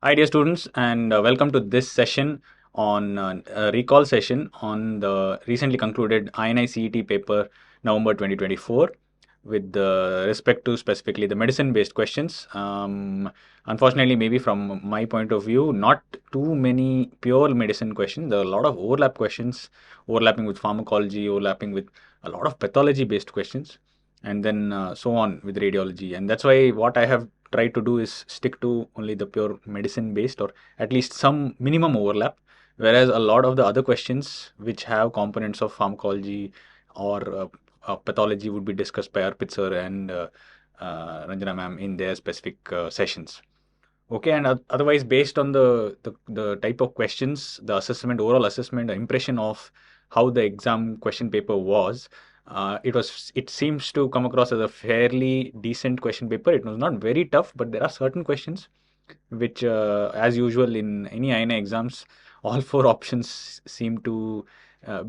Hi, dear students, and welcome to this session on a recall session on the recently concluded INI-CET paper November 2024 with respect to specifically the medicine-based questions. Unfortunately, maybe from my point of view, not too many pure medicine questions. There are a lot of overlap questions, overlapping with pharmacology, overlapping with a lot of pathology-based questions, and then so on with radiology. And that's why what I have try to do is stick to only the pure medicine based or at least some minimum overlap, whereas a lot of the other questions which have components of pharmacology or pathology would be discussed by Arpit sir and Ranjana ma'am in their specific sessions. Okay, and otherwise, based on the type of questions, the assessment, overall assessment, the impression of how the exam question paper was, it seems to come across as a fairly decent question paper. It was not very tough, but there are certain questions which, as usual in any INI exams, all four options seem to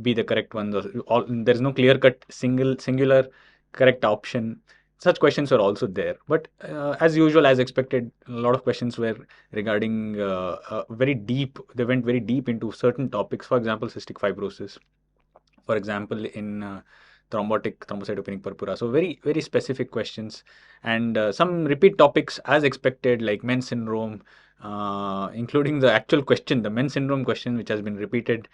be the correct ones. There is no clear-cut singular correct option. Such questions were also there, but as usual, as expected, a lot of questions were regarding very deep. They went very deep into certain topics. For example, cystic fibrosis. For example, in thrombocytopenic purpura. So very specific questions, and some repeat topics as expected, like Men's syndrome, including the actual question, the Men's syndrome question, which has been repeated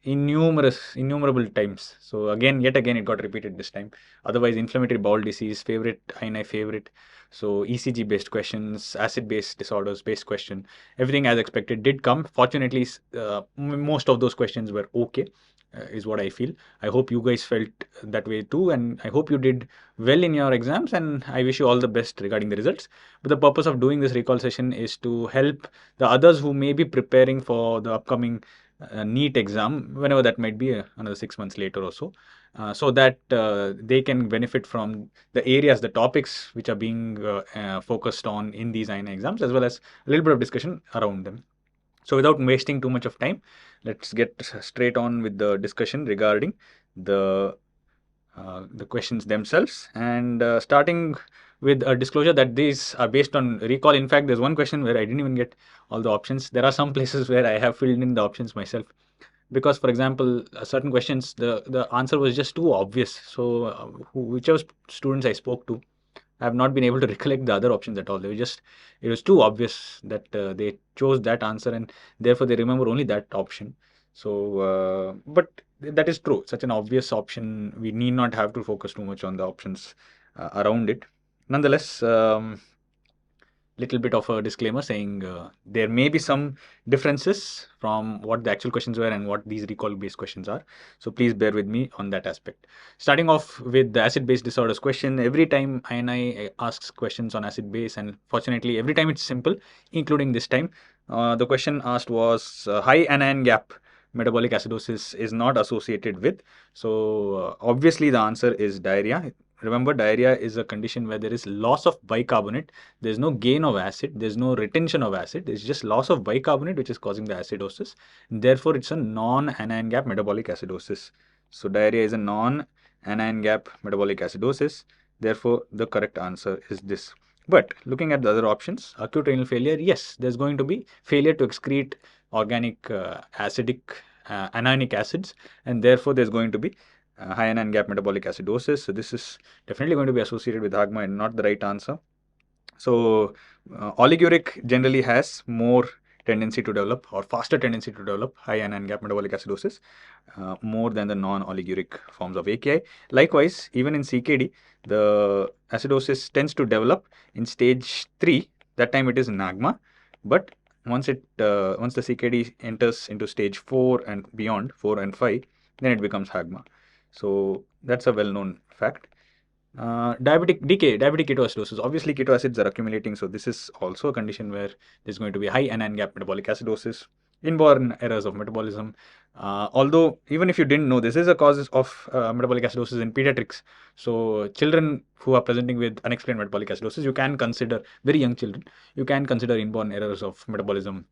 innumerable times. So yet again, it got repeated this time. Otherwise, inflammatory bowel disease, favorite, INI favorite. So ECG based questions, acid based disorders based question, everything as expected did come. Fortunately, most of those questions were okay, is what I feel. I hope you guys felt that way too, and I hope you did well in your exams, and I wish you all the best regarding the results. But the purpose of doing this recall session is to help the others who may be preparing for the upcoming NEET exam, whenever that might be, another 6 months later or so, so that they can benefit from the areas, the topics which are being focused on in these INI exams, as well as a little bit of discussion around them. So without wasting too much of time, let's get straight on with the discussion regarding the questions themselves, and starting with a disclosure that these are based on recall. In fact, there's one question where I didn't even get all the options. There are some places where I have filled in the options myself, because for example, certain questions, the answer was just too obvious. So whichever students I spoke to, I have not been able to recollect the other options at all. It was too obvious that they chose that answer, and therefore they remember only that option. So, but that is true. Such an obvious option, we need not have to focus too much on the options around it. Nonetheless, little bit of a disclaimer saying there may be some differences from what the actual questions were and what these recall based questions are. So please bear with me on that aspect. Starting off with the acid base disorders question, every time INI asks questions on acid base, and fortunately every time it's simple, including this time. The question asked was high anion gap metabolic acidosis is not associated with. So obviously the answer is diarrhea. Remember, diarrhea is a condition where there is loss of bicarbonate. There's no gain of acid. There's no retention of acid. It's just loss of bicarbonate which is causing the acidosis. Therefore, it's a non-anion gap metabolic acidosis. So, diarrhea is a non-anion gap metabolic acidosis. Therefore, the correct answer is this. But looking at the other options, acute renal failure, yes, there's going to be failure to excrete organic acidic anionic acids, and therefore there's going to be high anion gap metabolic acidosis. So this is definitely going to be associated with AGMA and not the right answer. So oliguric generally has more tendency to develop or faster tendency to develop high anion gap metabolic acidosis more than the non-oliguric forms of AKI. Likewise, even in CKD, the acidosis tends to develop in stage 3. That time it is NAGMA, but once the CKD enters into stage 4 and beyond, 4 and 5, then it becomes HAGMA. So that's a well-known fact. Diabetic ketoacidosis. Obviously, keto acids are accumulating, so this is also a condition where there's going to be high anion gap metabolic acidosis, inborn errors of metabolism. Although, even if you didn't know, this is a cause of metabolic acidosis in pediatrics. So, children who are presenting with unexplained metabolic acidosis, you can consider, very young children, you can consider inborn errors of metabolism,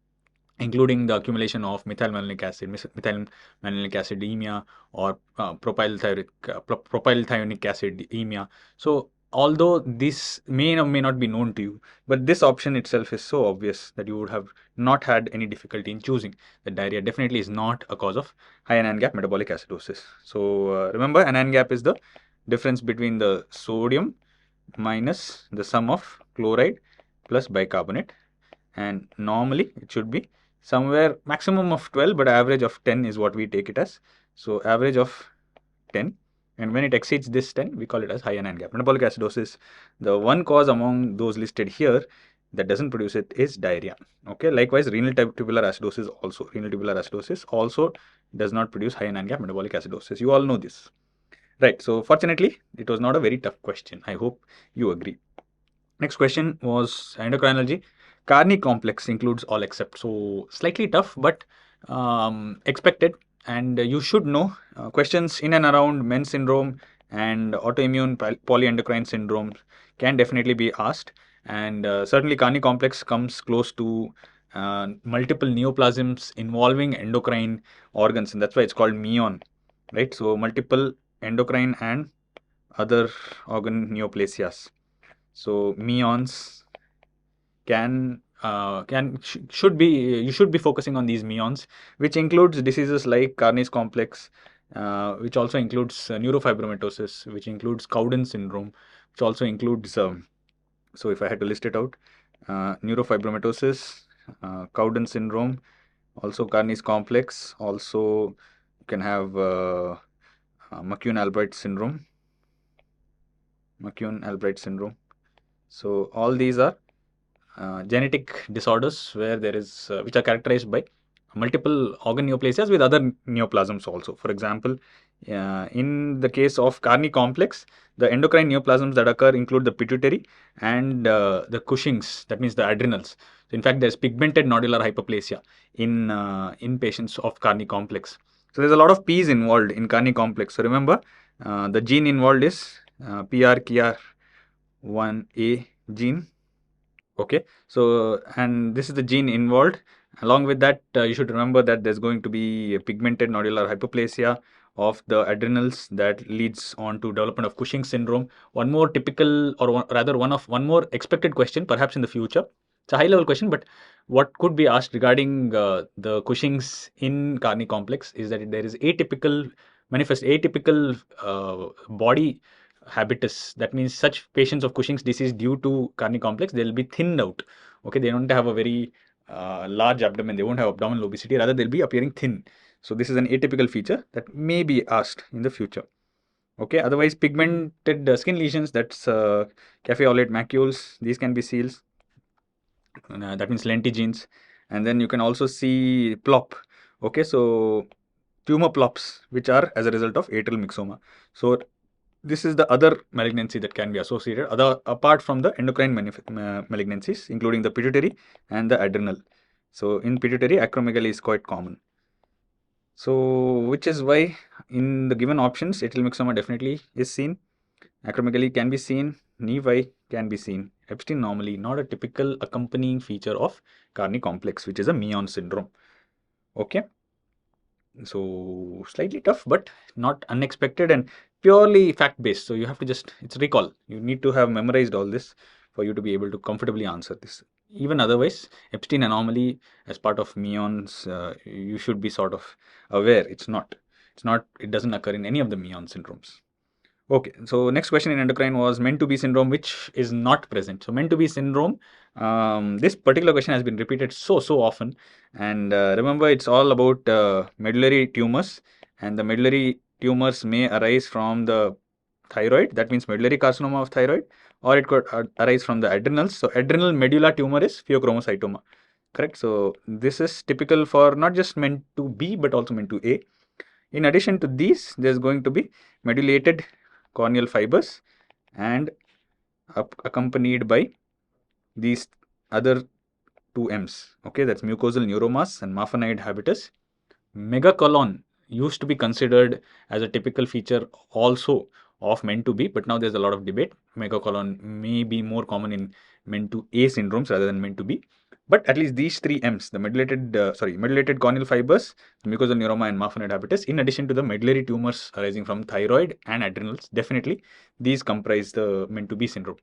including the accumulation of methylmalonic acidemia, or propylthionic acidemia. So although this may or may not be known to you, but this option itself is so obvious that you would have not had any difficulty in choosing that diarrhea definitely is not a cause of high anion gap metabolic acidosis. So remember, anion gap is the difference between the sodium minus the sum of chloride plus bicarbonate, and normally it should be somewhere maximum of 12, but average of 10 is what we take it as. So average of 10, and when it exceeds this 10, we call it as high anion gap metabolic acidosis. The one cause among those listed here that doesn't produce it is diarrhea. Okay, likewise renal tubular acidosis also does not produce high anion gap metabolic acidosis. You all know this, right? So fortunately it was not a very tough question. I hope you agree. Next question was endocrinology. Carni complex includes all except. So slightly tough, but expected. And you should know questions in and around Men's syndrome and autoimmune polyendocrine syndrome can definitely be asked. And certainly Carni complex comes close to multiple neoplasms involving endocrine organs, and that's why it's called MEON, right? So multiple endocrine and other organ neoplasias. So MEONs should be, you should be focusing on these MEONs, which includes diseases like Carney's complex, which also includes neurofibromatosis, which includes Cowden syndrome, which also includes so if I had to list it out, neurofibromatosis, Cowden syndrome, also Carney's complex, also you can have McCune-Albright syndrome. So all these are genetic disorders where there is which are characterized by multiple organ neoplasias with other neoplasms also. For example, in the case of Carney complex, the endocrine neoplasms that occur include the pituitary and the Cushing's, that means the adrenals. So in fact, there's pigmented nodular hyperplasia in patients of Carney complex. So there's a lot of P's involved in Carney complex. So remember, the gene involved is PRKR1A gene. Okay, so and this is the gene involved. Along with that, you should remember that there's going to be a pigmented nodular hyperplasia of the adrenals that leads on to development of Cushing's syndrome. One more typical, or one more expected question, perhaps in the future. It's a high-level question, but what could be asked regarding the Cushing's in Carney complex is that there is atypical body habitus. That means such patients of Cushing's disease due to Carney complex, they'll be thinned out. Okay, they don't have a very large abdomen. They won't have abdominal obesity. Rather, they'll be appearing thin. So this is an atypical feature that may be asked in the future. Okay, otherwise pigmented skin lesions, that's cafe aulate macules. These can be seals. That means lentigenes. And then you can also see plop. Okay, so tumor plops, which are as a result of atrial myxoma. So this is the other malignancy that can be associated apart from the endocrine malignancies, including the pituitary and the adrenal. So in pituitary, acromegaly is quite common. So which is why in the given options, atrial myxoma definitely is seen, acromegaly can be seen, Nevi can be seen. Epstein anomaly, not a typical accompanying feature of Carney complex, which is a MEON syndrome. Okay. So slightly tough, but not unexpected and purely fact-based. So you have to just, it's recall. You need to have memorized all this for you to be able to comfortably answer this. Even otherwise, Epstein anomaly as part of MEONs, you should be sort of aware. It doesn't occur in any of the MEON syndromes. Okay, so next question in endocrine was meant to be syndrome, which is not present. So meant to be syndrome, this particular question has been repeated so often. And remember, it's all about medullary tumors, and the medullary tumors may arise from the thyroid. That means medullary carcinoma of thyroid, or it could arise from the adrenals. So adrenal medulla tumor is pheochromocytoma, correct? So this is typical for not just meant to be, but also meant to A. In addition to these, there's going to be medullated corneal fibers and accompanied by these other two M's. Okay, that's mucosal neuromass and Marfanide habitus. Megacolon used to be considered as a typical feature also of meant to be, but now there's a lot of debate. Megacolon may be more common in meant to A syndromes rather than meant to be. But at least these three M's, the medullated corneal fibers, mucosal neuroma, and Marfanoid diabetes, in addition to the medullary tumors arising from thyroid and adrenals, definitely these comprise the meant to be syndrome.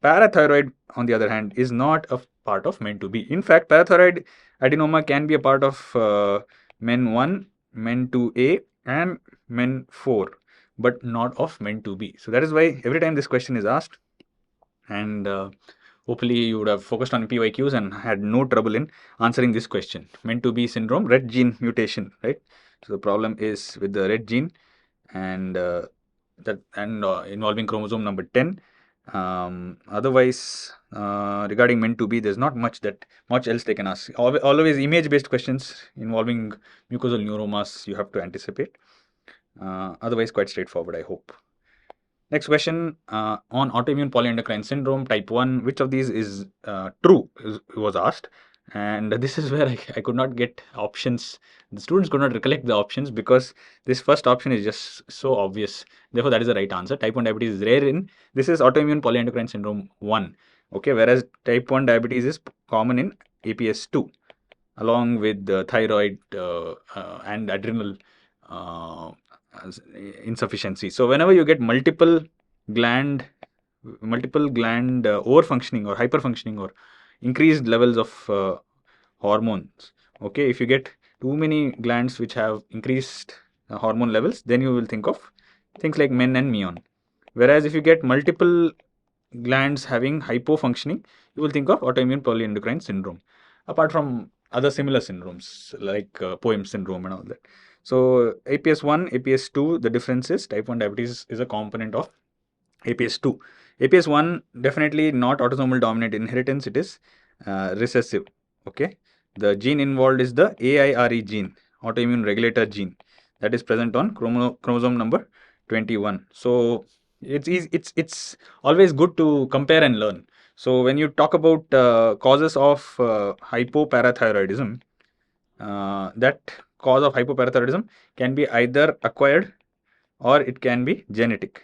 Parathyroid, on the other hand, is not a part of meant to be. In fact, parathyroid adenoma can be a part of MEN 1, MEN 2A, and MEN 4, but not of meant to be. So that is why every time this question is asked, and hopefully you would have focused on PYQs and had no trouble in answering this question. Meant to be syndrome, red gene mutation, right? So the problem is with the red gene, and involving chromosome number 10. Otherwise, regarding meant to be, there's not much else they can ask. Always image-based questions involving mucosal neuromas you have to anticipate. Otherwise, quite straightforward, I hope. Next question, on autoimmune polyendocrine syndrome type 1, which of these is true, was asked. And this is where I could not get options. The students could not recollect the options because this first option is just so obvious. Therefore, that is the right answer. Type 1 diabetes is rare in, this is autoimmune polyendocrine syndrome 1. Okay, whereas type 1 diabetes is common in APS 2, along with the thyroid and adrenal insufficiency. So whenever you get multiple gland overfunctioning or hyperfunctioning or increased levels of hormones, okay, if you get too many glands which have increased hormone levels, then you will think of things like MEN and MEON. Whereas if you get multiple glands having hypofunctioning, you will think of autoimmune polyendocrine syndrome, apart from other similar syndromes like POEM syndrome and all that. So APS 1, APS 2, the difference is type 1 diabetes is a component of APS 2. APS 1, definitely not autosomal dominant inheritance, it is recessive. Okay, the gene involved is the AIRE gene, autoimmune regulator gene, that is present on chromosome number 21. So it's always good to compare and learn. So when you talk about causes of hypoparathyroidism, that cause of hypoparathyroidism can be either acquired or it can be genetic,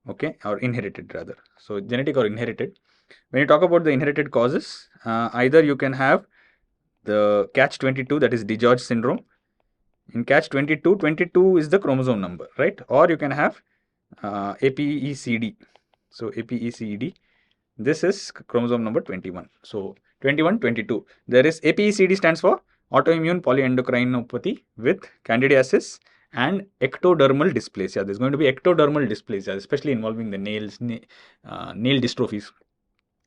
okay, or inherited rather. So genetic or inherited. When you talk about the inherited causes, either you can have the catch-22, that is DiGeorge syndrome. In catch-22, 22 is the chromosome number, right? Or you can have APECD. So APECD, this is chromosome number 21. So 21, 22. There is APECD stands for autoimmune polyendocrinopathy with candidiasis and ectodermal dysplasia. There's going to be ectodermal dysplasia, especially involving the nails, nail dystrophies.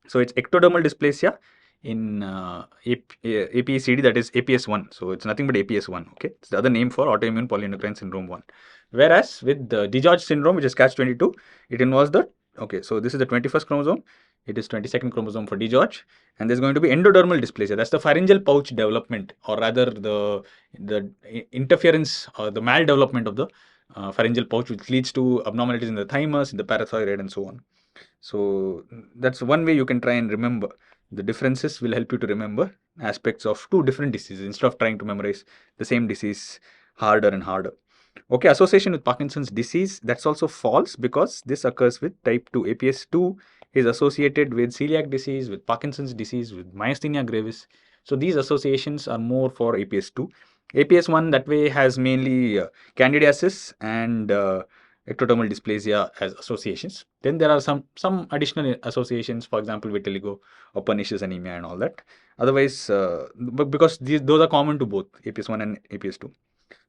So it's ectodermal dysplasia in APECD, that is APS1. So it's nothing but APS1. Okay, it's the other name for autoimmune polyendocrine syndrome 1. Whereas with the DiGeorge syndrome, which is catch-22, it involves the, okay, so this is the 21st chromosome. It is 22nd chromosome for DiGeorge, and there's going to be endodermal dysplasia. That's the pharyngeal pouch development, or rather the interference or the maldevelopment of the pharyngeal pouch, which leads to abnormalities in the thymus, in the parathyroid, and so on. So that's one way you can try and remember. The differences will help you to remember aspects of two different diseases instead of trying to memorize the same disease harder and harder. Okay, association with Parkinson's disease, that's also false because this occurs with type 2. APS 2 is associated with celiac disease, with Parkinson's disease, with myasthenia gravis. So these associations are more for APS 2. APS 1 that way has mainly candidiasis and ectodermal dysplasia as associations. Then there are some additional associations, for example, vitiligo or pernicious anemia and all that. Otherwise, because those are common to both APS 1 and APS 2.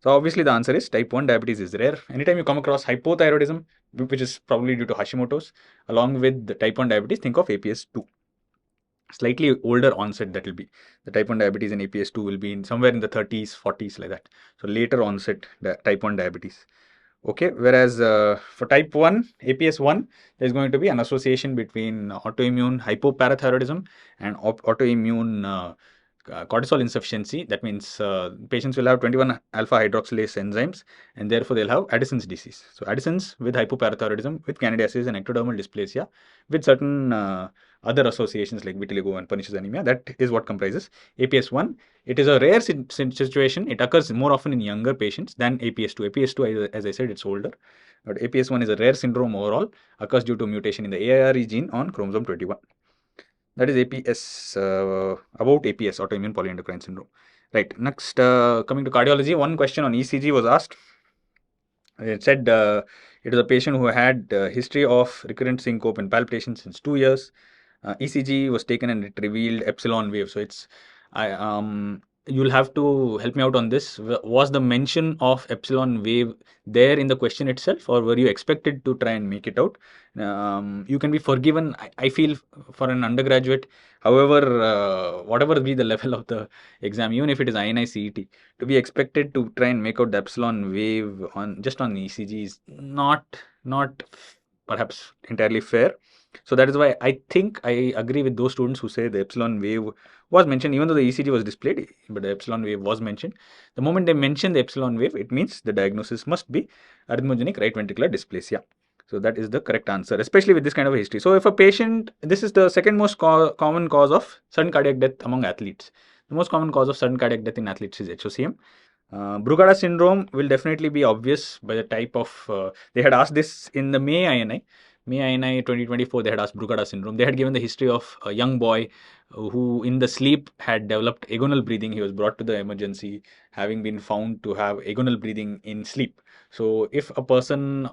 So obviously the answer is type 1 diabetes is rare. Anytime you come across hypothyroidism, which is probably due to Hashimoto's, along with the type 1 diabetes, think of APS 2. Slightly older onset, that will be. The type 1 diabetes and APS 2 will be in somewhere in the 30s, 40s, like that. So later onset type 1 diabetes. Okay, whereas for type 1, APS 1, there's going to be an association between autoimmune hypoparathyroidism and autoimmune cortisol insufficiency. That means patients will have 21 alpha hydroxylase enzymes, and therefore they'll have Addison's disease. So Addison's with hypoparathyroidism, with candidiasis and ectodermal dysplasia, with certain other associations like vitiligo and pernicious anemia. That is what comprises APS 1. It is a rare situation. It occurs more often in younger patients than APS 2. APS 2, as I said, it's older. But APS 1 is a rare syndrome overall, occurs due to mutation in the AIRE gene on chromosome 21. That is APS, about APS, autoimmune polyendocrine syndrome. Right. Next, coming to cardiology, one question on ECG was asked. It said it was a patient who had history of recurrent syncope and palpitation since 2 years. ECG was taken and it revealed epsilon wave. So it's, you'll have to help me out on this. Was the mention of epsilon wave there in the question itself, or were you expected to try and make it out? You can be forgiven, I feel, for an undergraduate. However, whatever be the level of the exam, even if it is INI-CET, to be expected to try and make out the epsilon wave on just on ECG is not perhaps entirely fair. So that is why I think I agree with those students who say the epsilon wave was mentioned, even though the ECG was displayed, but the epsilon wave was mentioned. The moment they mention the epsilon wave, it means the diagnosis must be arrhythmogenic right ventricular dysplasia. So that is the correct answer, especially with this kind of a history. So if a patient, this is the second most common cause of sudden cardiac death among athletes. The most common cause of sudden cardiac death in athletes is HOCM. Brugada syndrome will definitely be obvious by the type of, they had asked this in the May INI 2024, they had asked Brugada syndrome. They had given the history of a young boy who in the sleep had developed agonal breathing. He was brought to the emergency having been found to have agonal breathing in sleep. So if a person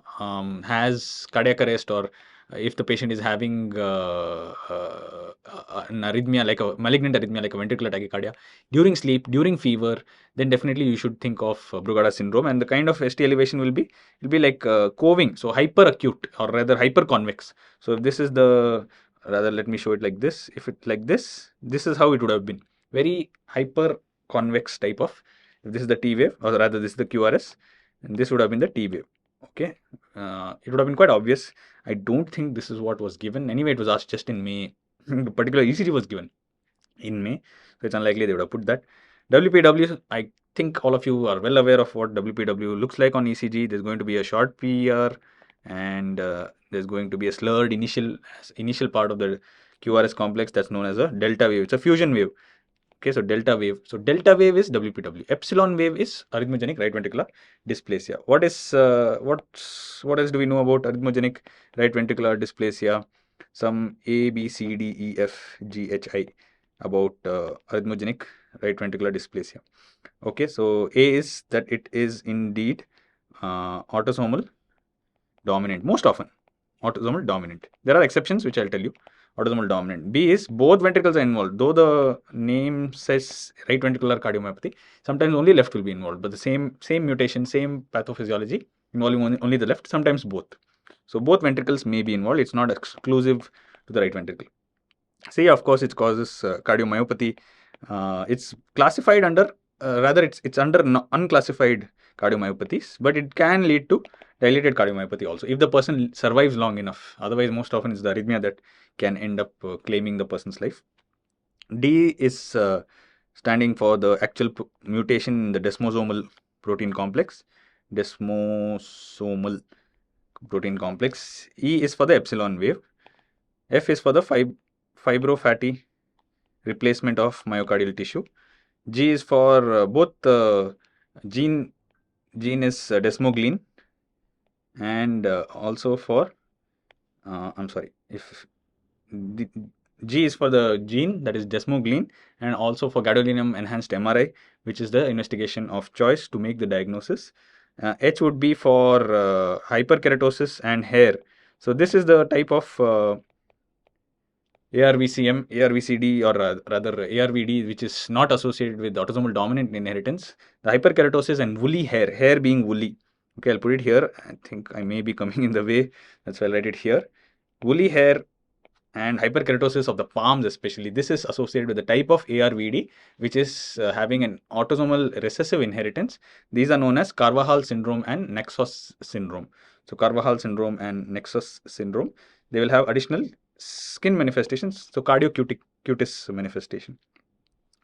has cardiac arrest, or if the patient is having an arrhythmia, like a malignant arrhythmia, like a ventricular tachycardia, during sleep, during fever, then definitely you should think of Brugada syndrome. And the kind of ST elevation will be like coving, so hyperacute or rather hyperconvex. So if this is the, rather let me show it like this. If it like this is how it would have been. Very hyperconvex type of. If this is the T wave, or rather this is the QRS, and this would have been the T wave. Okay, it would have been quite obvious. I don't think this is what was given. Anyway, it was asked just in May. The particular ECG was given in May, so it's unlikely they would have put that. WPW, I think all of you are well aware of what WPW looks like on ECG. There's going to be a short PER, and there's going to be a slurred initial part of the QRS complex that's known as a delta wave. It's a fusion wave. Okay, so delta wave. So delta wave is WPW. Epsilon wave is arrhythmogenic right ventricular dysplasia. What else do we know about arrhythmogenic right ventricular dysplasia? Some A, B, C, D, E, F, G, H, I about arrhythmogenic right ventricular dysplasia. Okay, so A is that it is indeed autosomal dominant, most often autosomal dominant. There are exceptions which I'll tell you. Autosomal dominant. B is both ventricles are involved. Though the name says right ventricular cardiomyopathy, sometimes only left will be involved, but the same mutation, same pathophysiology involving only the left, sometimes both. So both ventricles may be involved. It's not exclusive to the right ventricle. C, of course, it causes cardiomyopathy. It's classified under, rather it's under unclassified cardiomyopathies, but it can lead to dilated cardiomyopathy also if the person survives long enough. Otherwise, most often it's the arrhythmia that can end up claiming the person's life. D is standing for the actual mutation in the desmosomal protein complex. Desmosomal protein complex. E is for the epsilon wave. F is for the fibrofatty replacement of myocardial tissue. G is for both gene is desmoglein, and also for I'm sorry, if the, G is for the gene, that is desmoglein, and also for gadolinium enhanced MRI, which is the investigation of choice to make the diagnosis. H would be for hyperkeratosis and hair. So this is the type of ARVCM, ARVCD, or rather ARVD, which is not associated with autosomal dominant inheritance. The hyperkeratosis and woolly hair being woolly. Okay, I'll put it here. I think I may be coming in the way. That's why I'll write it here. Woolly hair and hyperkeratosis of the palms especially. This is associated with the type of ARVD, which is having an autosomal recessive inheritance. These are known as Carvajal syndrome and Nexus syndrome. So Carvajal syndrome and Nexus syndrome, they will have additional skin manifestations, so cutis manifestation.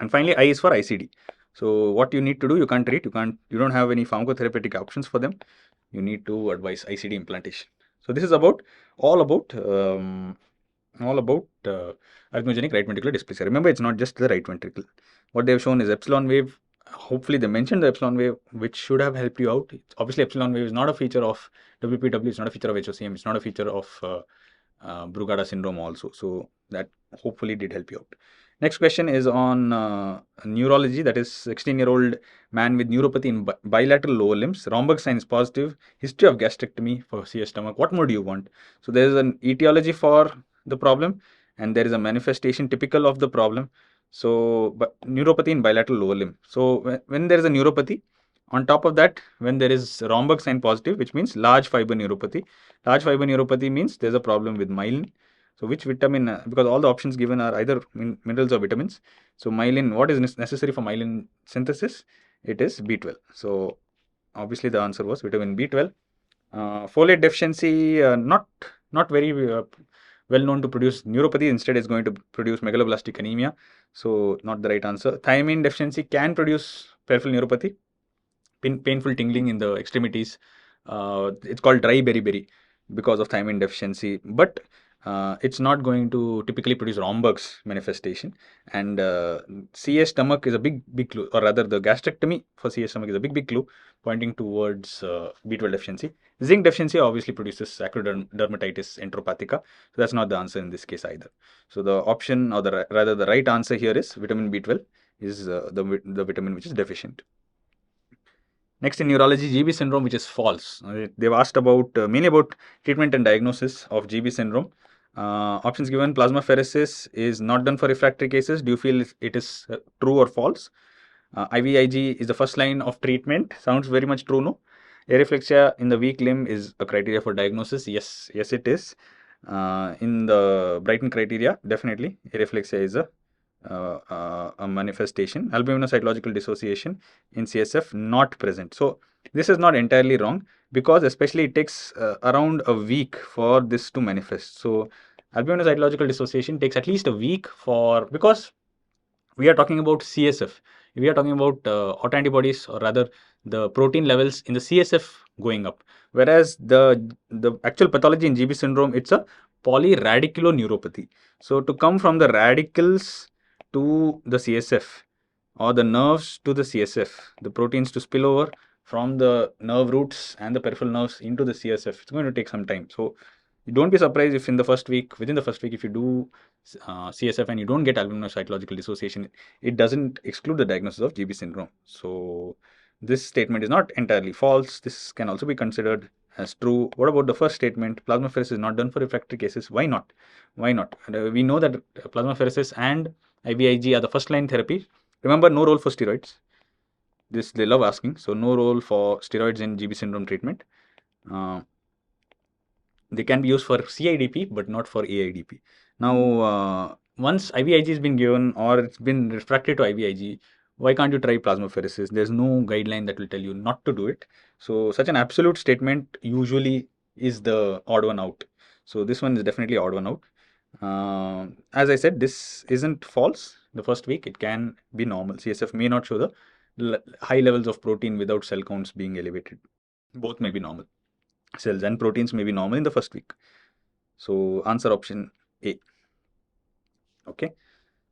And finally, I is for ICD. So what you need to do, you can't treat, you don't have any pharmacotherapeutic options for them. You need to advise ICD implantation. So this is all about arrhythmogenic right ventricular dysplasia. Remember, it's not just the right ventricle. What they have shown is epsilon wave. Hopefully, they mentioned the epsilon wave, which should have helped you out. Obviously, epsilon wave is not a feature of WPW. It's not a feature of HOCM. It's not a feature of Brugada syndrome also. So that hopefully did help you out. Next question is on neurology. That is 16-year-old man with neuropathy in bilateral lower limbs. Romberg sign is positive. History of gastrectomy for CS stomach. What more do you want? So there is an etiology for the problem, and there is a manifestation typical of the problem. So, but neuropathy in bilateral lower limb. So when there is a neuropathy, on top of that, when there is Romberg sign positive, which means large fiber neuropathy. Large fiber neuropathy means there's a problem with myelin. So which vitamin, because all the options given are either minerals or vitamins. So myelin, what is necessary for myelin synthesis? It is B12. So obviously the answer was vitamin B12. Folate deficiency, not very well known to produce neuropathy. Instead, it's going to produce megaloblastic anemia. So not the right answer. Thiamine deficiency can produce peripheral neuropathy, painful tingling in the extremities. It's called dry beriberi because of thiamine deficiency, but it's not going to typically produce Romberg's manifestation. And CS stomach is a big clue, or rather, the gastrectomy for CS stomach is a big clue pointing towards B12 deficiency. Zinc deficiency obviously produces acrodermatitis enteropathica, so that's not the answer in this case either. So the option, or rather the right answer here is vitamin B12 is the vitamin which is deficient. Next in neurology, GB syndrome, which is false. They've asked about mainly about treatment and diagnosis of GB syndrome. Options given: plasmapheresis is not done for refractory cases. Do you feel it is true or false? IVIG is the first line of treatment. Sounds very much true, no? Areflexia in the weak limb is a criteria for diagnosis. Yes, it is. In the Brighton criteria, definitely areflexia is a manifestation. Albuminocytological dissociation in CSF not present. So this is not entirely wrong, because especially it takes around a week for this to manifest. So albuminocytological dissociation takes at least a week because we are talking about CSF. We are talking about autoantibodies, or rather the protein levels in the CSF going up. Whereas the actual pathology in GB syndrome, it's a polyradiculoneuropathy. So to come from the radicals to the CSF, or the nerves to the CSF, the proteins to spill over from the nerve roots and the peripheral nerves into the CSF, it's going to take some time. So don't be surprised if within the first week, if you do CSF and you don't get albuminocytological dissociation, it doesn't exclude the diagnosis of GB syndrome. So this statement is not entirely false. This can also be considered as true. What about the first statement? Plasmapheresis is not done for refractory cases. Why not? We know that plasmapheresis and IVIG are the first line therapy. Remember, no role for steroids. This they love asking. So no role for steroids in GB syndrome treatment. They can be used for CIDP, but not for AIDP. Now, once IVIG has been given, or it's been refractory to IVIG, why can't you try plasmapheresis? There's no guideline that will tell you not to do it. So such an absolute statement usually is the odd one out. So this one is definitely odd one out. As I said, this isn't false. The first week, it can be normal. CSF may not show the high levels of protein without cell counts being elevated. Both may be normal. Cells and proteins may be normal in the first week. So answer option A. Okay,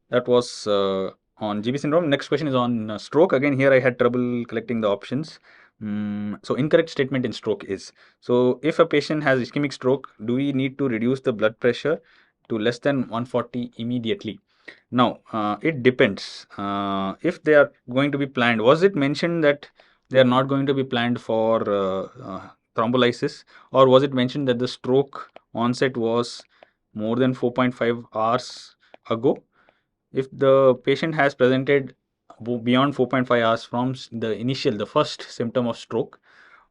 that was on GB syndrome. Next question is on stroke. Again, here I had trouble collecting the options. So incorrect statement in stroke is, so if a patient has ischemic stroke, do we need to reduce the blood pressure to less than 140 immediately? Now, it depends. If they are going to be planned, was it mentioned that they are not going to be planned for thrombolysis, or was it mentioned that the stroke onset was more than 4.5 hours ago? If the patient has presented beyond 4.5 hours from the first symptom of stroke,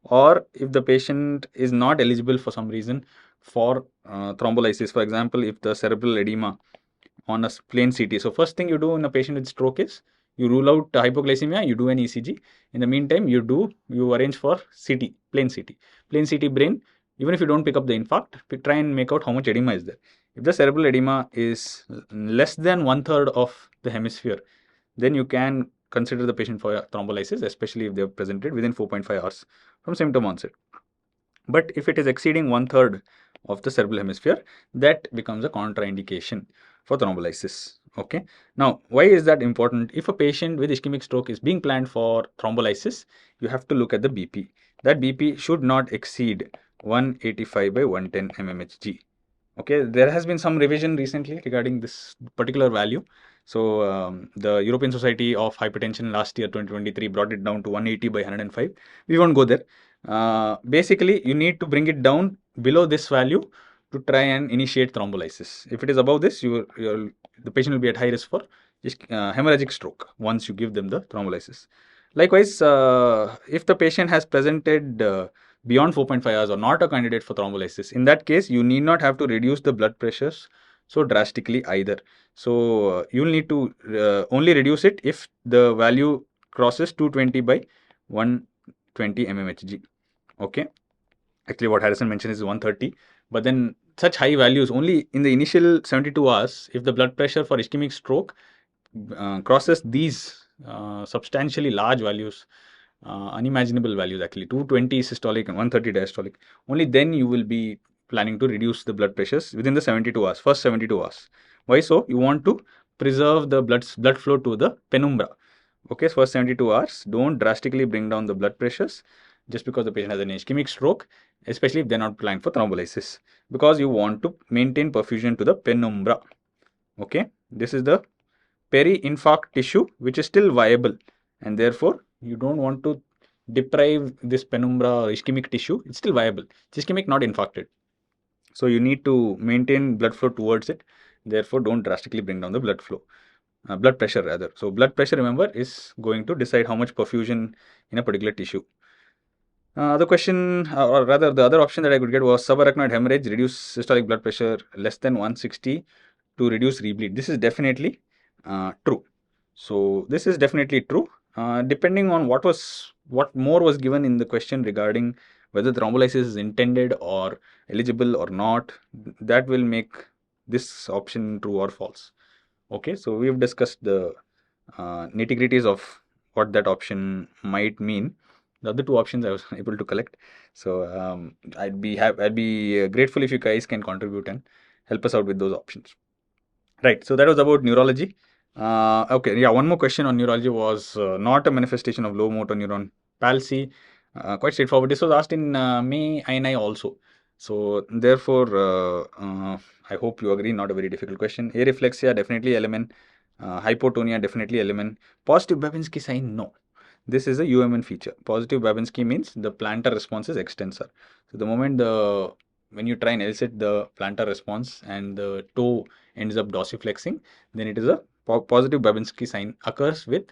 or if the patient is not eligible for some reason for thrombolysis, for example, if the cerebral edema on a plain CT. So first thing you do in a patient with stroke is you rule out hypoglycemia, you do an ECG. In the meantime, you arrange for CT, plain CT brain. Even if you don't pick up the infarct, try and make out how much edema is there. If the cerebral edema is less than 1/3 of the hemisphere, then you can consider the patient for thrombolysis, especially if they have presented within 4.5 hours from symptom onset. But if it is exceeding 1/3 of the cerebral hemisphere, that becomes a contraindication for thrombolysis. Okay. Now, why is that important? If a patient with ischemic stroke is being planned for thrombolysis, you have to look at the BP. That BP should not exceed 185/110 mmHg. Okay, there has been some revision recently regarding this particular value. So the European Society of Hypertension last year, 2023, brought it down to 180 by 105. We won't go there. Basically, you need to bring it down below this value to try and initiate thrombolysis. If it is above this, the patient will be at high risk for just hemorrhagic stroke once you give them the thrombolysis. Likewise, if the patient has presented beyond 4.5 hours or not a candidate for thrombolysis, in that case, you need not have to reduce the blood pressures so drastically either. So you'll need to only reduce it if the value crosses 220 by 120 mmHg. Okay. Actually, what Harrison mentioned is 130, but then such high values only in the initial 72 hours, if the blood pressure for ischemic stroke crosses these substantially large values, unimaginable values actually, 220 systolic and 130 diastolic, only then you will be planning to reduce the blood pressures within the 72 hours, first 72 hours. Why so? You want to preserve the blood flow to the penumbra. Okay, so first 72 hours, don't drastically bring down the blood pressures just because the patient has an ischemic stroke, especially if they're not planned for thrombolysis, because you want to maintain perfusion to the penumbra. Okay, this is the peri-infarct tissue which is still viable, and therefore you don't want to deprive this penumbra or ischemic tissue. It's still viable. It's ischemic, not infarcted. So you need to maintain blood flow towards it. Therefore, don't drastically bring down the blood flow. Blood pressure rather. So blood pressure, remember, is going to decide how much perfusion in a particular tissue. The question, or rather the other option that I could get was subarachnoid hemorrhage, reduce systolic blood pressure less than 160 to reduce rebleed. This is definitely true. So this is definitely true. Depending on what more was given in the question regarding whether thrombolysis is intended or eligible or not, that will make this option true or false. Okay, so we've discussed the nitty-gritties of what that option might mean. The other two options I was able to collect. So I'd be grateful if you guys can contribute and help us out with those options. Right. So that was about neurology. Okay. Yeah. One more question on neurology was not a manifestation of low motor neuron palsy. Quite straightforward. This was asked in May INI also. So therefore, I hope you agree. Not a very difficult question. Areflexia definitely element. Hypotonia definitely element. Positive Babinski sign, no. This is a UMN feature. Positive Babinski means the plantar response is extensor. So the moment when you try and elicit the plantar response and the toe ends up dorsiflexing, then it is a positive Babinski sign occurs with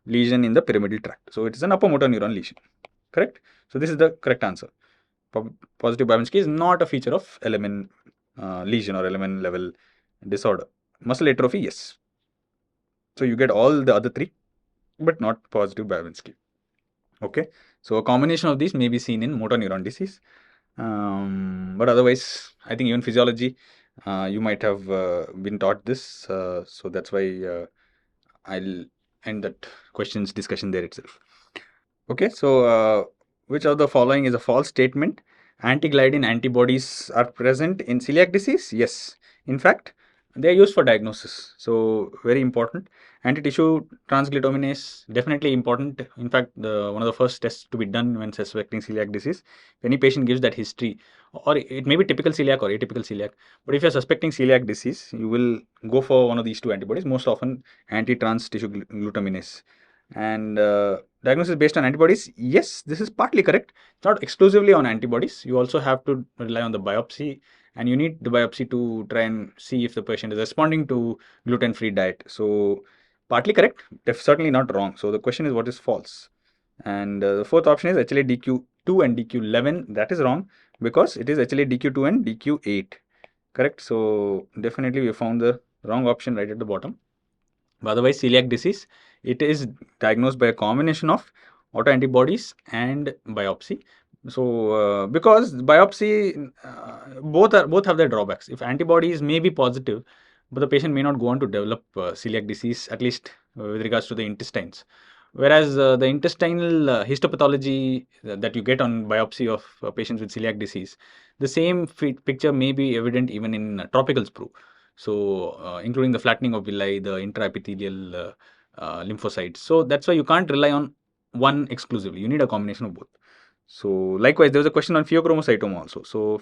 lesion in the pyramidal tract. So it is an upper motor neuron lesion. Correct? So this is the correct answer. Positive Babinski is not a feature of LMN lesion or LMN level disorder. Muscle atrophy, yes. So you get all the other three, but not positive Babinski. Okay, so a combination of these may be seen in motor neuron disease, but otherwise, I think even physiology, you might have been taught this, so that's why I'll end that questions discussion there itself. Okay, so which of the following is a false statement? Antigliadin antibodies are present in celiac disease? Yes. In fact, they are used for diagnosis. So very important. Anti-tissue transglutaminase, definitely important. In fact, one of the first tests to be done when suspecting celiac disease. If any patient gives that history, or it may be typical celiac or atypical celiac, but if you're suspecting celiac disease, you will go for one of these two antibodies, most often anti-trans tissue glutaminase. And diagnosis based on antibodies, yes, this is partly correct. It's not exclusively on antibodies. You also have to rely on the biopsy, and you need the biopsy to try and see if the patient is responding to gluten-free diet. So partly correct, certainly not wrong. So the question is what is false? And the fourth option is HLA DQ2 and DQ11. That is wrong because it is HLA DQ2 and DQ8. Correct. So definitely we found the wrong option right at the bottom. But otherwise, celiac disease, it is diagnosed by a combination of autoantibodies and biopsy. So because biopsy, both have their drawbacks. If antibodies may be positive, but the patient may not go on to develop celiac disease, at least with regards to the intestines. Whereas the intestinal histopathology that you get on biopsy of patients with celiac disease, the same picture may be evident even in tropical sprue. So including the flattening of villi, the intraepithelial lymphocytes. So that's why you can't rely on one exclusively. You need a combination of both. So likewise, there was a question on pheochromocytoma also. So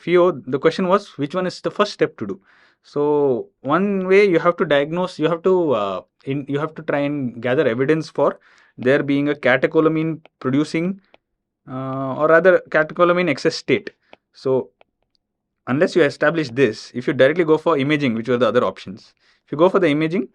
the question was which one is the first step to do. So one way you have to diagnose, you have to you have to try and gather evidence for there being a catecholamine producing or rather catecholamine excess state. So unless you establish this, if you directly go for imaging, which were the other options, if you go for the imaging,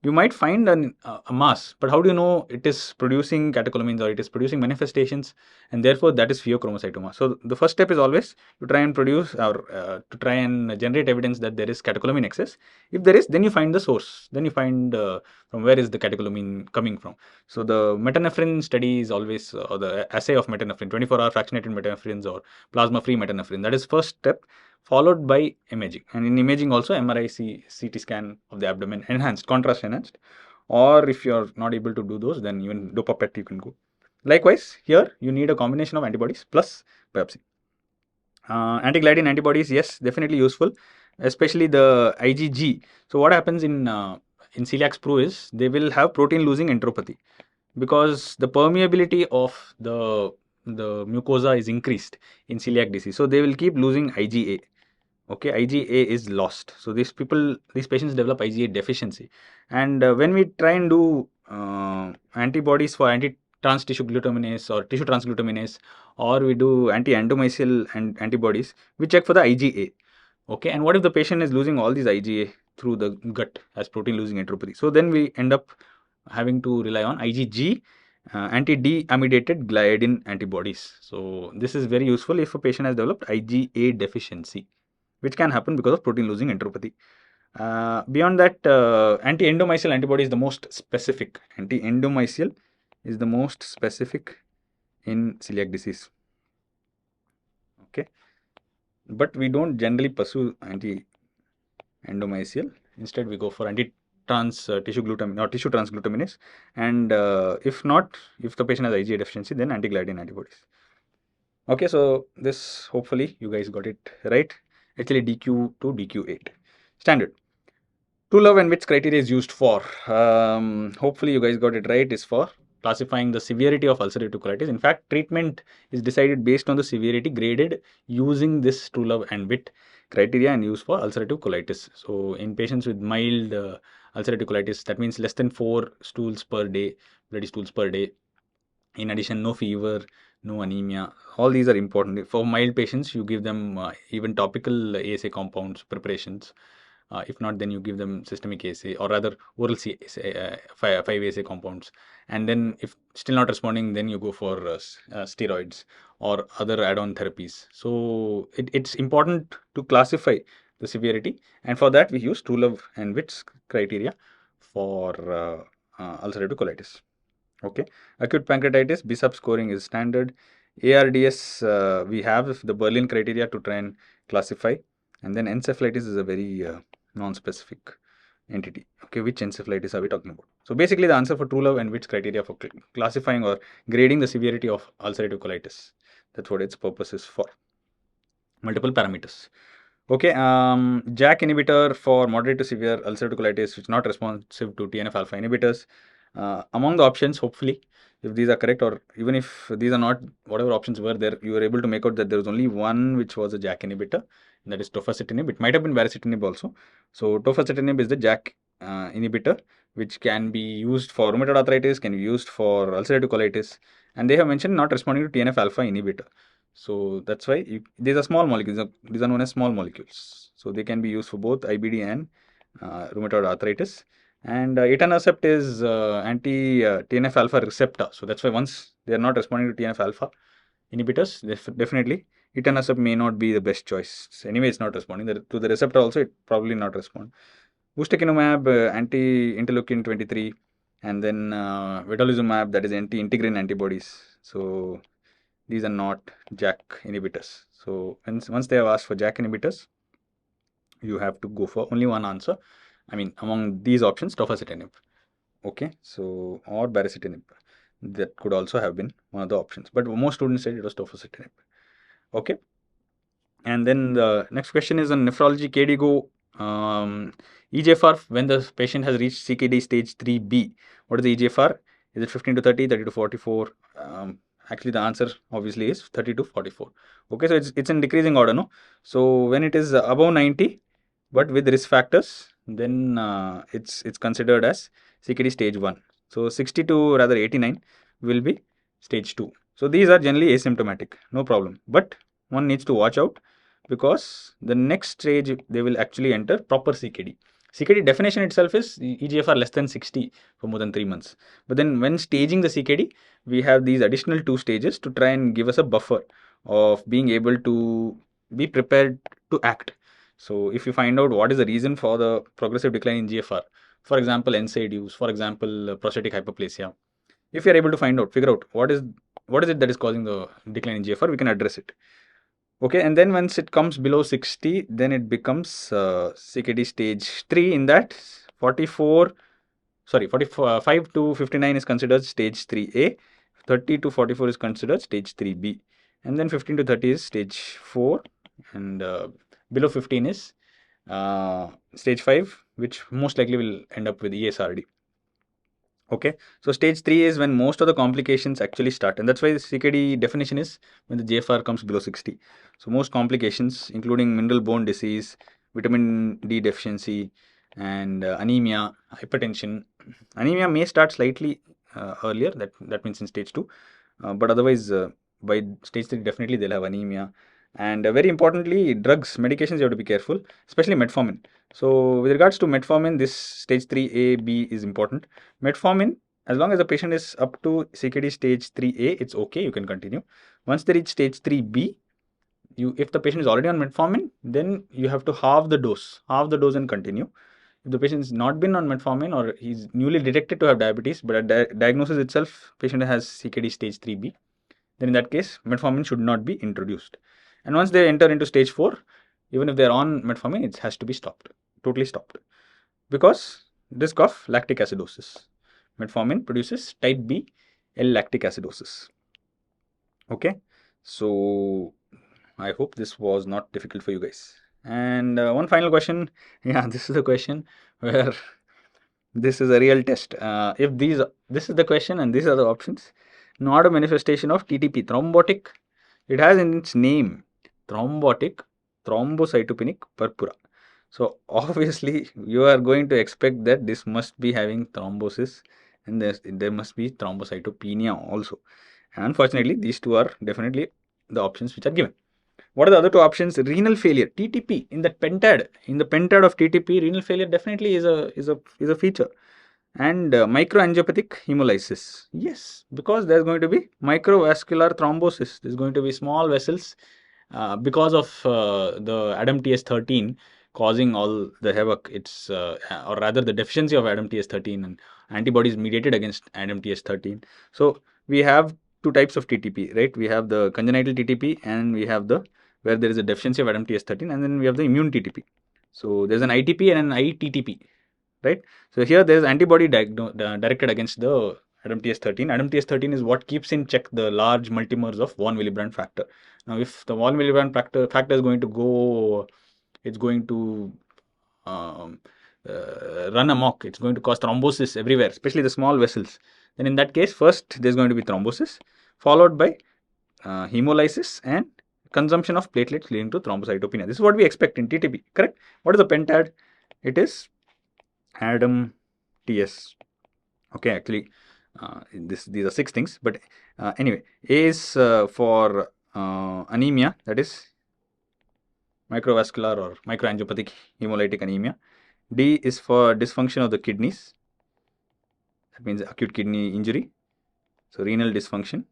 you might find a mass, but how do you know it is producing catecholamines or it is producing manifestations, and therefore that is pheochromocytoma. So the first step is always to try and produce or to try and generate evidence that there is catecholamine excess. If there is, then you find the source. Then you find from where is the catecholamine coming from. So the metanephrine study is always, or the assay of metanephrine, 24-hour fractionated metanephrines or plasma-free metanephrine. That is first step, followed by imaging. And in imaging also, MRI, CT scan of the abdomen, enhanced, contrast enhanced. Or if you're not able to do those, then even Dopa PET you can go. Likewise, here you need a combination of antibodies plus biopsy. Anti-gliadin antibodies, yes, definitely useful, especially the IgG. So what happens in celiac sprue is they will have protein losing enteropathy because the permeability of the mucosa is increased in celiac disease. So they will keep losing IgA. Okay, IgA is lost. So these patients develop IgA deficiency. And when we try and do antibodies for anti-trans tissue glutaminase or tissue transglutaminase, or we do anti-endomysial and antibodies, we check for the IgA. Okay, and what if the patient is losing all these IgA through the gut as protein losing enteropathy? So then we end up having to rely on IgG, anti-deamidated gliadin antibodies. So this is very useful if a patient has developed IgA deficiency, which can happen because of protein losing enteropathy. Beyond that, anti-endomysial antibody is the most specific. Anti-endomysial is the most specific in celiac disease. Okay, but we don't generally pursue anti-endomysial. Instead, we go for anti-trans tissue glutaminase or tissue transglutaminase, and if not, if the patient has IgA deficiency, then anti-gliadin antibodies. Okay, so this hopefully you guys got it right. Actually, DQ to DQ8 standard. True love and which criteria is used for? Hopefully you guys got it right. Is for classifying the severity of ulcerative colitis. In fact, treatment is decided based on the severity graded using this true love and wit criteria and used for ulcerative colitis. So in patients with mild ulcerative colitis, that means less than 4 stools per day, bloody stools per day. In addition, no fever, no anemia. All these are important. For mild patients, you give them even topical ASA compounds preparations. If not, then you give them systemic ASA or rather oral 5-ASA compounds. And then if still not responding, then you go for steroids or other add-on therapies. So it's important to classify the severity. And for that, we use true love and wits criteria for ulcerative colitis. Okay, acute pancreatitis, BSUP scoring is standard. ARDS, we have the Berlin criteria to try and classify. And then encephalitis is a very non-specific entity. Okay, which encephalitis are we talking about? So basically the answer for true love and which criteria for classifying or grading the severity of ulcerative colitis. That's what its purpose is for. Multiple parameters. Okay, JAK inhibitor for moderate to severe ulcerative colitis, which is not responsive to TNF alpha inhibitors. Among the options, hopefully, if these are correct, or even if these are not, whatever options were there, you were able to make out that there was only one which was a JAK inhibitor, that is tofacitinib. It might have been baricitinib also. So tofacitinib is the JAK inhibitor, which can be used for rheumatoid arthritis, can be used for ulcerative colitis, and they have mentioned not responding to TNF alpha inhibitor. So that's why these are small molecules. These are known as small molecules. So they can be used for both IBD and rheumatoid arthritis. And etanercept is anti-TNF alpha receptor. So that's why once they are not responding to TNF alpha inhibitors, definitely etanercept may not be the best choice. Anyway, it's not responding to the receptor also. It probably not respond. Ustekinumab, anti-interleukin 23, and then vedolizumab, that is anti-integrin antibodies. So these are not JAK inhibitors. So once they have asked for JAK inhibitors, you have to go for only one answer. I mean, among these options, tofacitinib. Okay, so or baricitinib. That could also have been one of the options. But most students said it was tofacitinib. Okay. And then the next question is on nephrology KDIGO. EGFR, when the patient has reached CKD stage 3B, what is the EGFR? Is it 15 to 30, 30 to 44? actually the answer obviously is 30 to 44. Okay, so it's in decreasing order, no? So when it is above 90, but with risk factors, then it's considered as CKD stage 1. So 60 to rather 89 will be stage 2. So these are generally asymptomatic, no problem. But one needs to watch out because the next stage they will actually enter proper CKD. CKD definition itself is EGFR less than 60 for more than 3 months. But then when staging the CKD, we have these additional 2 stages to try and give us a buffer of being able to be prepared to act. So if you find out what is the reason for the progressive decline in GFR, for example, NSAID use, for example, prostatic hyperplasia, if you are able to figure out what is it that is causing the decline in GFR, we can address it. Okay, and then once it comes below 60, then it becomes CKD stage 3. In that, 45 to 59 is considered stage 3A, 30 to 44 is considered stage 3B, and then 15 to 30 is stage 4, and below 15 is stage 5, which most likely will end up with ESRD. Okay, so stage 3 is when most of the complications actually start, and that's why the CKD definition is when the GFR comes below 60. So most complications, including mineral bone disease, vitamin D deficiency, and anemia, hypertension. Anemia may start slightly earlier, that means in stage 2, but otherwise by stage 3 definitely they'll have anemia. And very importantly, drugs, medications, you have to be careful, especially metformin. So with regards to metformin, this stage 3A, B is important. Metformin, as long as the patient is up to CKD stage 3A, it's okay, you can continue. Once they reach stage 3B, if the patient is already on metformin, then you have to halve the dose and continue. If the patient has not been on metformin or he's newly detected to have diabetes, but at diagnosis itself, patient has CKD stage 3B, then in that case, metformin should not be introduced. And once they enter into stage 4, even if they're on metformin, it has to be stopped, totally stopped, because risk of lactic acidosis. Metformin produces type B L-lactic acidosis. Okay, so I hope this was not difficult for you guys. And one final question. Yeah, this is the question where this is a real test. This is the question and these are the options. Not a manifestation of TTP, thrombotic. It has in its name thrombotic thrombocytopenic purpura. So obviously you are going to expect that this must be having thrombosis and there must be thrombocytopenia also. And unfortunately, these two are definitely the options which are given. What are the other two options? Renal failure, TTP. In the pentad of TTP, renal failure definitely is a feature. And microangiopathic hemolysis. Yes, because there's going to be microvascular thrombosis. There's going to be small vessels because of the ADAMTS13 causing all the havoc. It's or rather the deficiency of ADAMTS13 and antibodies mediated against ADAMTS13. So we have two types of TTP, right? We have the congenital TTP and we have the where there is a deficiency of ADAMTS13, and then we have the immune TTP. So there's an ITP and an ITTP, right? So here there is antibody directed against the ADAMTS13. ADAMTS13 is what keeps in check the large multimers of von Willebrand factor. Now, if the von Willebrand factor is going to go, it's going to run amok. It's going to cause thrombosis everywhere, especially the small vessels. Then in that case, first there's going to be thrombosis, followed by hemolysis and consumption of platelets leading to thrombocytopenia. This is what we expect in TTP, correct? What is the pentad? It is ADAM-TS. Okay, actually, these are 6 things, but anyway, A is for anemia, that is microvascular or microangiopathic hemolytic anemia. D is for dysfunction of the kidneys, that means acute kidney injury, so renal dysfunction.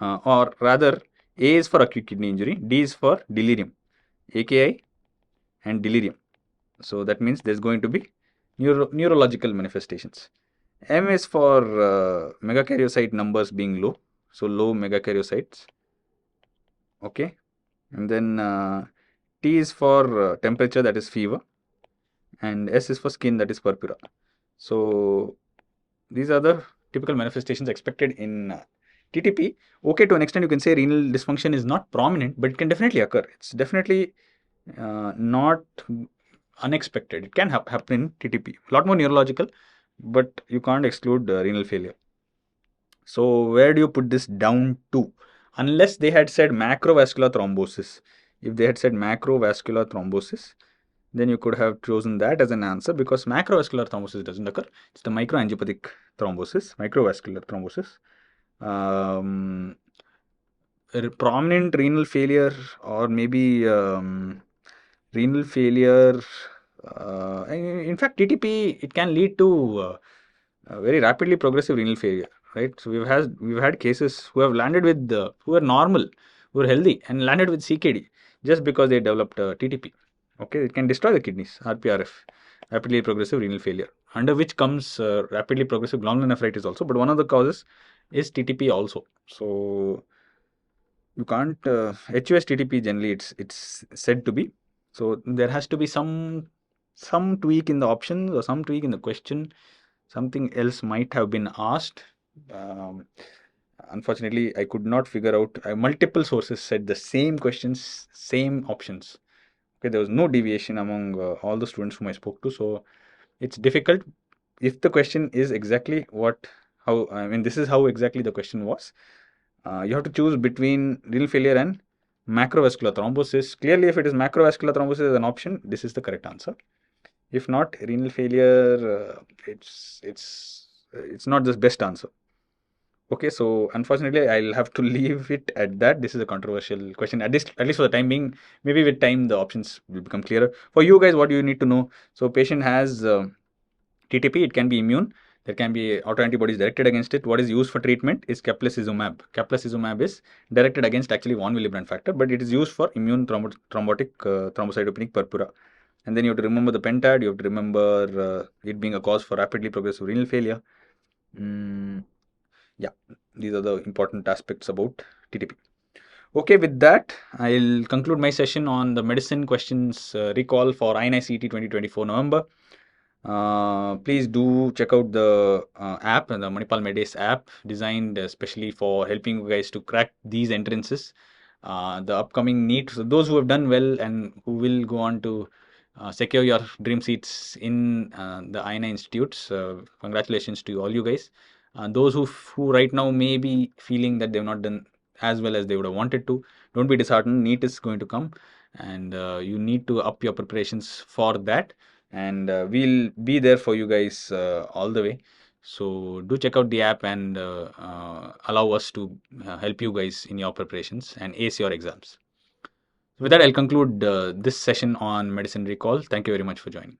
Or rather, A is for acute kidney injury, D is for delirium, AKI and delirium. So that means there's going to be neurological manifestations. M is for megakaryocyte numbers being low, so low megakaryocytes. Okay, and then T is for temperature, that is fever, and S is for skin, that is purpura. So these are the typical manifestations expected in TTP. Okay, to an extent you can say renal dysfunction is not prominent, but it can definitely occur. It's definitely not unexpected. It can happen in TTP. A lot more neurological, but you can't exclude renal failure. So where do you put this down to? Unless they had said macrovascular thrombosis. If they had said macrovascular thrombosis, then you could have chosen that as an answer, because macrovascular thrombosis doesn't occur. It's the microangiopathic thrombosis, microvascular thrombosis. Prominent renal failure, or maybe renal failure. In fact, TTP, it can lead to very rapidly progressive renal failure, right? So we've had cases who have landed with who are normal, who are healthy, and landed with CKD just because they developed TTP. Okay, it can destroy the kidneys. RPRF, rapidly progressive renal failure, under which comes rapidly progressive glomerulonephritis also. But one of the causes is TTP also. So you can't HUS TTP generally it's said to be. So there has to be some tweak in the options or some tweak in the question. Something else might have been asked. Um, Unfortunately, I could not figure out. Multiple sources said the same questions, same options. Okay, there was no deviation among all the students whom I spoke to. So it's difficult. If the question is exactly how, I mean, this is how exactly the question was. You have to choose between renal failure and macrovascular thrombosis. Clearly, if it is macrovascular thrombosis as an option, this is the correct answer. If not, renal failure, it's not the best answer. Okay, so unfortunately, I'll have to leave it at that. This is a controversial question. At least for the time being. Maybe with time, the options will become clearer. For you guys, what do you need to know? So, patient has TTP. It can be immune. There can be autoantibodies directed against it. What is used for treatment is caplacizumab. Caplacizumab is directed against actually von Willebrand factor, but it is used for immune thrombotic thrombocytopenic purpura. And then you have to remember the pentad. You have to remember it being a cause for rapidly progressive renal failure. Yeah, these are the important aspects about TTP. Okay, with that, I'll conclude my session on the medicine questions recall for INI-CET 2024 November. Please do check out the app, the Manipal MedAce app, designed especially for helping you guys to crack these entrances. The upcoming NEET, so those who have done well and who will go on to secure your dream seats in the INI institutes, congratulations to all you guys. Those who right now may be feeling that they've not done as well as they would have wanted to, don't be disheartened. NEET is going to come, and you need to up your preparations for that. And we'll be there for you guys all the way. So do check out the app and allow us to help you guys in your preparations and ace your exams. With that, I'll conclude this session on Medicine Recall. Thank you very much for joining.